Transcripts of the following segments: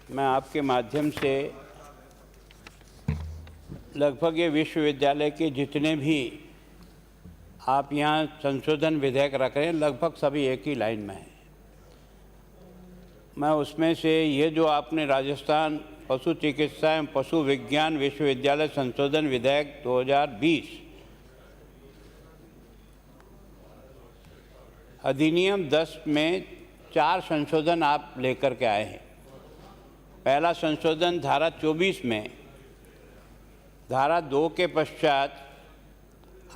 मैं आपके माध्यम से लगभग ये विश्वविद्यालय के जितने भी आप यहाँ संशोधन विधेयक रख रहे हैं लगभग सभी एक ही लाइन में हैं। मैं उसमें से ये जो आपने राजस्थान पशु चिकित्सा एवं पशु विज्ञान विश्वविद्यालय संशोधन विधेयक 2020 अधिनियम 10 में 4 संशोधन आप लेकर के आए हैं। पहला संशोधन धारा 24 में धारा 2 के पश्चात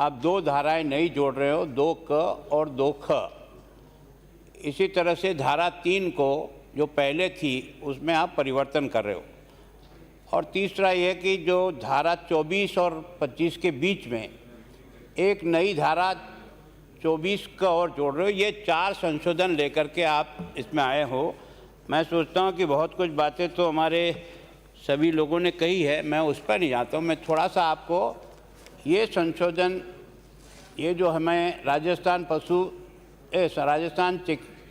आप 2 धाराएं नई जोड़ रहे हो, 2क और 2ख। इसी तरह से धारा 3 को जो पहले थी उसमें आप परिवर्तन कर रहे हो। और तीसरा ये कि जो धारा 24 और 25 के बीच में एक नई धारा 24 का और जोड़ रहे हो। ये 4 संशोधन लेकर के आप इसमें आए हो। मैं सोचता हूँ कि बहुत कुछ बातें तो हमारे सभी लोगों ने कही है, मैं उस पर नहीं जाता हूँ। मैं थोड़ा सा आपको ये संशोधन, ये जो हमें राजस्थान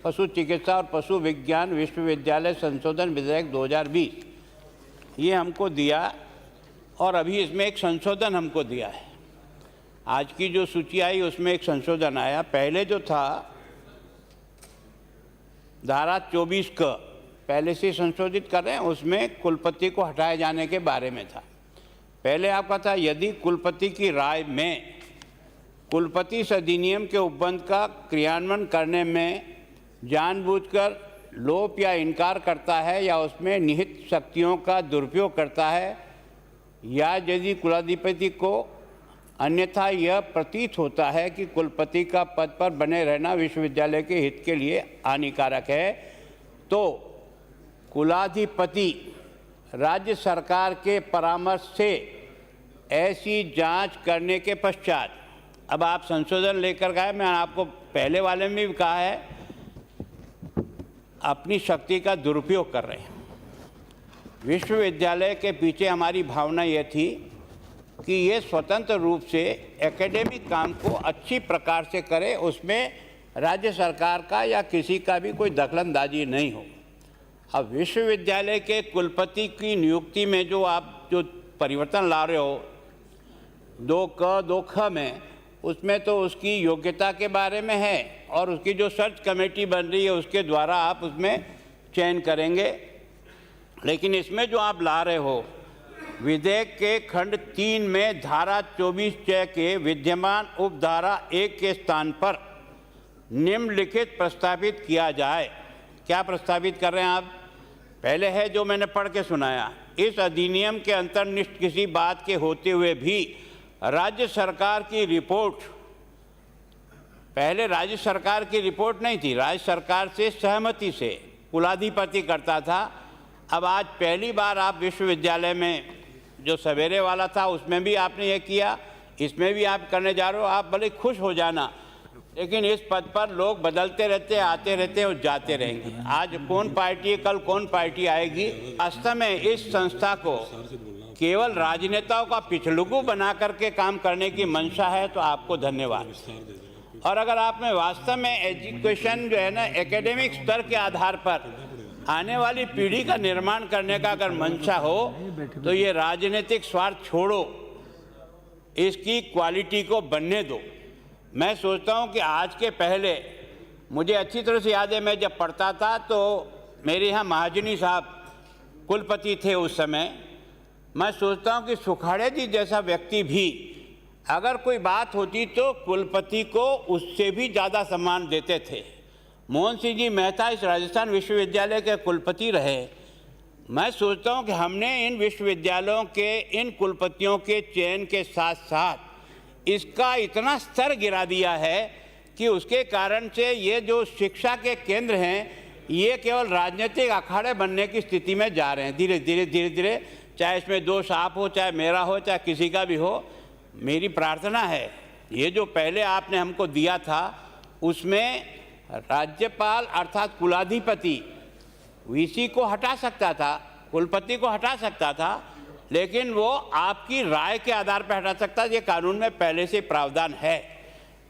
पशु चिकित्सा और पशु विज्ञान विश्वविद्यालय संशोधन विधेयक 2020 ये हमको दिया और अभी इसमें एक संशोधन हमको दिया है। आज की जो सूची आई उसमें एक संशोधन आया। पहले जो था धारा 24 का पहले से संशोधित कर रहे हैं, उसमें कुलपति को हटाए जाने के बारे में था। पहले आपका था यदि कुलपति की राय में कुलपति इस अधिनियम के उपबंध का क्रियान्वयन करने में जानबूझकर लोप या इनकार करता है या उसमें निहित शक्तियों का दुरुपयोग करता है, या यदि कुलाधिपति को अन्यथा यह प्रतीत होता है कि कुलपति का पद पर बने रहना विश्वविद्यालय के हित के लिए हानिकारक है, तो कुलाधिपति राज्य सरकार के परामर्श से ऐसी जांच करने के पश्चात, अब आप संशोधन लेकर गए, मैं आपको पहले वाले में भी कहा है, अपनी शक्ति का दुरुपयोग कर रहे हैं। विश्वविद्यालय के पीछे हमारी भावना ये थी कि ये स्वतंत्र रूप से एकेडमिक काम को अच्छी प्रकार से करे, उसमें राज्य सरकार का या किसी का भी कोई दखलंदाजी नहीं हो। अब विश्वविद्यालय के कुलपति की नियुक्ति में जो आप जो परिवर्तन ला रहे हो 2क 2ख में, उसमें तो उसकी योग्यता के बारे में है और उसकी जो सर्च कमेटी बन रही है उसके द्वारा आप उसमें चयन करेंगे। लेकिन इसमें जो आप ला रहे हो विधेयक के खंड 3 में धारा 24(j) के विद्यमान उपधारा 1 के स्थान पर निम्नलिखित प्रस्तावित किया जाए। क्या प्रस्तावित कर रहे हैं आप? पहले है जो मैंने पढ़ के सुनाया, इस अधिनियम के अंतर्निष्ठ किसी बात के होते हुए भी राज्य सरकार की रिपोर्ट, पहले राज्य सरकार की रिपोर्ट नहीं थी, राज्य सरकार से सहमति से कुलाधिपति करता था। अब आज पहली बार आप विश्वविद्यालय में जो सवेरे वाला था उसमें भी आपने ये किया, इसमें भी आप करने जा रहे हो। आप भले खुश हो जाना, लेकिन इस पद पर लोग बदलते रहते हैं, आते रहते हैं और जाते रहेंगे। आज कौन पार्टी है, कल कौन पार्टी आएगी। वास्तव में इस संस्था को केवल राजनेताओं का पिछलुगू बना करके काम करने की मंशा है तो आपको धन्यवाद। और अगर आप में वास्तव में एजुकेशन जो है ना एकेडमिक स्तर के आधार पर आने वाली पीढ़ी का निर्माण करने का अगर मंशा हो तो ये राजनीतिक स्वार्थ छोड़ो, इसकी क्वालिटी को बनने दो। मैं सोचता हूँ कि आज के पहले मुझे अच्छी तरह से याद है, मैं जब पढ़ता था तो मेरे यहाँ महाजनी साहब कुलपति थे उस समय। मैं सोचता हूँ कि सुखाड़े जी जैसा व्यक्ति भी अगर कोई बात होती तो कुलपति को उससे भी ज़्यादा सम्मान देते थे। मोहन सिंह जी मेहता इस राजस्थान विश्वविद्यालय के कुलपति रहे। मैं सोचता हूँ कि हमने इन विश्वविद्यालयों के इन कुलपतियों के चयन के साथ साथ इसका इतना स्तर गिरा दिया है कि उसके कारण से ये जो शिक्षा के केंद्र हैं ये केवल राजनीतिक अखाड़े बनने की स्थिति में जा रहे हैं धीरे धीरे। चाहे इसमें दोष आप हो, चाहे मेरा हो, चाहे किसी का भी हो। मेरी प्रार्थना है ये जो पहले आपने हमको दिया था उसमें राज्यपाल अर्थात कुलाधिपति वीसी को हटा सकता था, कुलपति को हटा सकता था, लेकिन वो आपकी राय के आधार पर हटा सकता है। ये कानून में पहले से प्रावधान है।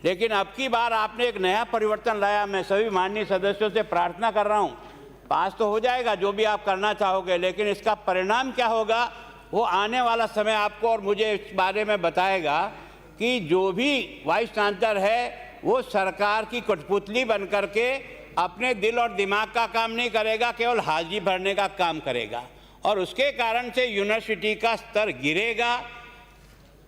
लेकिन अब की बार आपने एक नया परिवर्तन लाया। मैं सभी माननीय सदस्यों से प्रार्थना कर रहा हूँ पास तो हो जाएगा जो भी आप करना चाहोगे, लेकिन इसका परिणाम क्या होगा वो आने वाला समय आपको और मुझे इस बारे में बताएगा कि जो भी वाइस चांसलर है वो सरकार की कठपुतली बन करके अपने दिल और दिमाग का काम नहीं करेगा, केवल हाजिरी भरने का काम करेगा और उसके कारण से यूनिवर्सिटी का स्तर गिरेगा।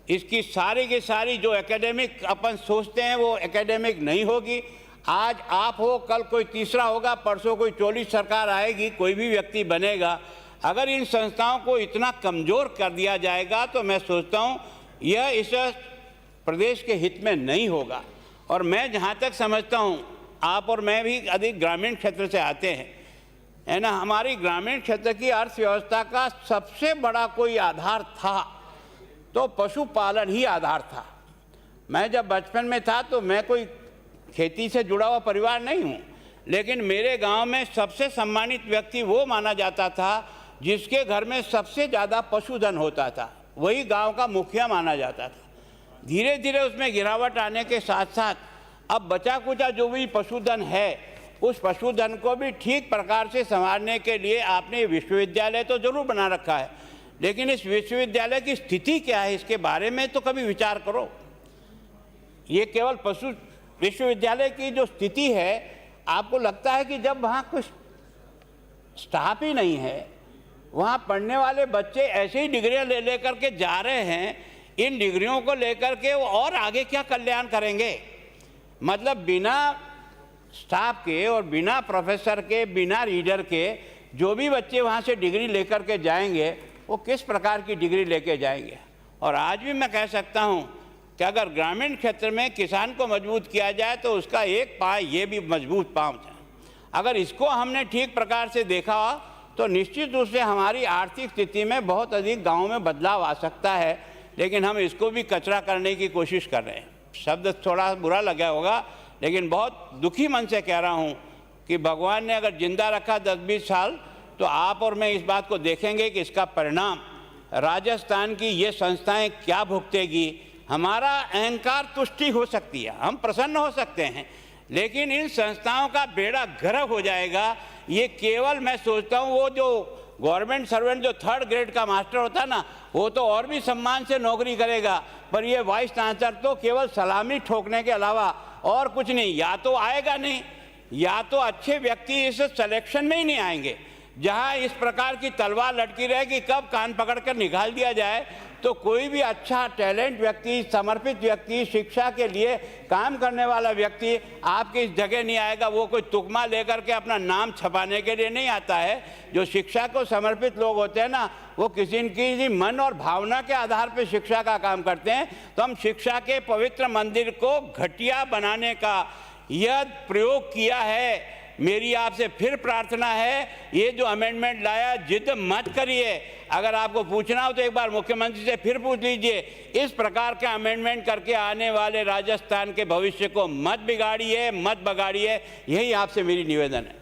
इसकी सारी की सारी जो एकेडमिक अपन सोचते हैं वो एकेडमिक नहीं होगी। आज आप हो, कल कोई तीसरा होगा, परसों कोई 40 सरकार आएगी, कोई भी व्यक्ति बनेगा। अगर इन संस्थाओं को इतना कमज़ोर कर दिया जाएगा तो मैं सोचता हूँ यह इस प्रदेश के हित में नहीं होगा। और मैं जहाँ तक समझता हूँ, आप और मैं भी अधिक ग्रामीण क्षेत्र से आते हैं, है ना। हमारी ग्रामीण क्षेत्र की अर्थव्यवस्था का सबसे बड़ा कोई आधार था तो पशुपालन ही आधार था। मैं जब बचपन में था तो मैं कोई खेती से जुड़ा हुआ परिवार नहीं हूँ, लेकिन मेरे गांव में सबसे सम्मानित व्यक्ति वो माना जाता था जिसके घर में सबसे ज़्यादा पशुधन होता था, वही गांव का मुखिया माना जाता था। धीरे धीरे उसमें गिरावट आने के साथ साथ अब बचा कुचा जो भी पशुधन है उस पशुधन को भी ठीक प्रकार से संभालने के लिए आपने विश्वविद्यालय तो जरूर बना रखा है, लेकिन इस विश्वविद्यालय की स्थिति क्या है इसके बारे में तो कभी विचार करो। ये केवल पशु विश्वविद्यालय की जो स्थिति है, आपको लगता है कि जब वहाँ कुछ स्टाफ ही नहीं है, वहाँ पढ़ने वाले बच्चे ऐसे ही डिग्रियाँ ले लेकर के जा रहे हैं, इन डिग्रियों को लेकर के वो और आगे क्या कल्याण करेंगे। मतलब बिना स्टाफ के और बिना प्रोफेसर के, बिना रीडर के जो भी बच्चे वहाँ से डिग्री लेकर के जाएंगे वो किस प्रकार की डिग्री लेके जाएंगे। और आज भी मैं कह सकता हूँ कि अगर ग्रामीण क्षेत्र में किसान को मजबूत किया जाए तो उसका एक पाँव ये भी मजबूत पाँव है। अगर इसको हमने ठीक प्रकार से देखा तो निश्चित रूप से हमारी आर्थिक स्थिति में बहुत अधिक गाँव में बदलाव आ सकता है, लेकिन हम इसको भी कचरा करने की कोशिश कर रहे हैं। शब्द थोड़ा बुरा लगा होगा, लेकिन बहुत दुखी मन से कह रहा हूँ कि भगवान ने अगर जिंदा रखा 10-20 साल तो आप और मैं इस बात को देखेंगे कि इसका परिणाम राजस्थान की ये संस्थाएं क्या भुगतेगी। हमारा अहंकार तुष्टि हो सकती है, हम प्रसन्न हो सकते हैं, लेकिन इन संस्थाओं का बेड़ा गर्क हो जाएगा। ये केवल मैं सोचता हूँ वो जो गवर्नमेंट सर्वेंट जो 3rd ग्रेड का मास्टर होता है ना, वो तो और भी सम्मान से नौकरी करेगा, पर ये वाइस चांसलर तो केवल सलामी ठोकने के अलावा और कुछ नहीं। या तो आएगा नहीं, या तो अच्छे व्यक्ति इस सिलेक्शन में ही नहीं आएंगे। जहां इस प्रकार की तलवार लटकी रहे कि कब कान पकड़कर निकाल दिया जाए, तो कोई भी अच्छा टैलेंट व्यक्ति, समर्पित व्यक्ति, शिक्षा के लिए काम करने वाला व्यक्ति आपकी इस जगह नहीं आएगा। वो कोई तुकमा लेकर के अपना नाम छपाने के लिए नहीं आता है। जो शिक्षा को समर्पित लोग होते हैं ना, वो किसी की मन और भावना के आधार पर शिक्षा का काम करते हैं। तो हम शिक्षा के पवित्र मंदिर को घटिया बनाने का यह प्रयोग किया है। मेरी आपसे फिर प्रार्थना है, ये जो अमेंडमेंट लाया जिद मत करिए। अगर आपको पूछना हो तो एक बार मुख्यमंत्री से फिर पूछ लीजिए। इस प्रकार के अमेंडमेंट करके आने वाले राजस्थान के भविष्य को मत बिगाड़िए, मत बगाड़िए। यही आपसे मेरी निवेदन है।